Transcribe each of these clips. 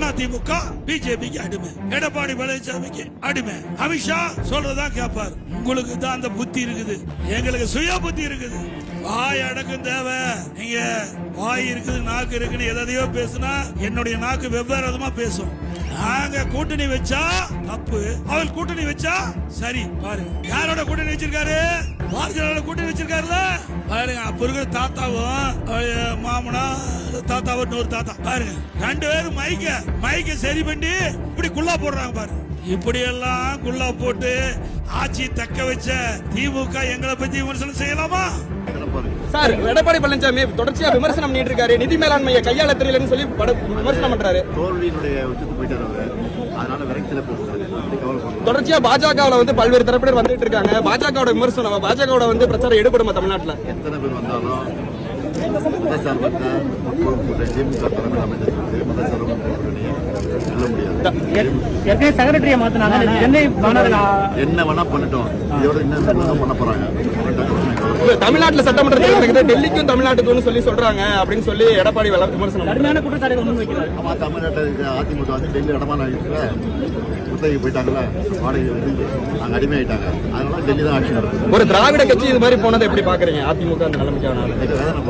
அதிமுக பிஜேபிக்கு அடிமை, எடப்பாடி பழனிசாமிக்கு அடிமை. அமித்ஷா சொல்றதா கேட்பார். உங்களுக்கு தான் அந்த புத்தி இருக்குது, எங்களுக்கு சுய புத்தி இருக்குது. வாய் அடக்கும் தேவை. நீங்க வாய் இருக்குது, நாக்கு இருக்குன்னு எதையோ பேசுனா என்னுடைய நாக்கு வெவ்வேறு விதமா பேசும். நாங்க கூட்டணி வச்சா தப்பு, அவர் கூட்டணி வச்சா சரி. பாருங்க யாரோட கூட்டணி வச்சிருக்காரு, பாரதியோட கூட்டணி வச்சிருக்காருல. பாருங்க அப்ப இருக்கிற தாத்தாவும் மாமனா தாத்தாவும் இன்னொரு தாத்தா பாருங்க, 2 பேரும் மைக்க சரி பண்ணி இப்படி குள்ளா போடுறாங்க பாருங்க. இப்படி எல்லாம் குள்ளா போட்டு ஆட்சி தக்க வச்ச திமுக எங்களை பத்தி விமர்சனம் செய்யலாமா? சார், எடப்பாடி பழனிசாமி தொடர்ச்சியா விமர்சனம் பண்ணிட்டு இருக்காரு. நிதி மேலாண்மையை கையாள தெரியலன்னு சொல்லி விமர்சனம் பண்றாரு. தோல்வியினுடைய உச்சத்துக்கு போயிட்டாரு. அதனால விரக்தியில பேசுறாரு. தொடர்ச்சியா பாஜகவுல வந்து பல்வேறு தரப்பினர் வந்துட்டு இருக்காங்க. பாஜகவோட விமர்சனம், பாஜகவோட வந்து பிரச்சாரம் எடுபடுமா தமிழ்நாட்டுல? எத்தனை பேர் வந்தாலும் மதசார்பற்ற திமுக தலைமையில் அமைந்திருக்கு. மதசார்பு சொல்ல முடியாது. செக்ரட்டரியை மாத்தினாங்க. என்ன வேணா பண்ணட்டும், இதோட என்ன பண்ண போறாங்க? தமிழ்நாட்டுல சட்டமன்ற தேர்தல் நடக்குது, டெல்லிக்கும் தமிழ்நாட்டுக்கும் சொல்லி சொல்றாங்க அப்படின்னு சொல்லி எடப்பாடி விமர்சனம் கடுமையான குற்றச்சாட்டுகள் முன்வைக்கிறார். ஆமா, தமிழ்நாட்டுக்கு அதிமுக வந்து டெல்லி இடமான குத்தகைக்கு போயிட்டாங்கல்ல, வாடகை வந்து நாங்க அடிமையாயிட்டாங்க. அதனால டெல்லி தான் ஆட்சி நடக்குது. ஒரு திராவிட கட்சி இது மாதிரி போனதை எப்படி பாக்குறீங்க? அதிமுக அந்த நிலைமைக்கான வேதனை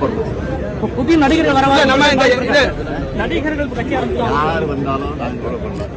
பண்ணுறோம். புதிய நடிகர்கள் நம்ம நடிகர்கள் கட்சி யார் வந்தாலும் நாங்கள் கூட பண்ணலாம்.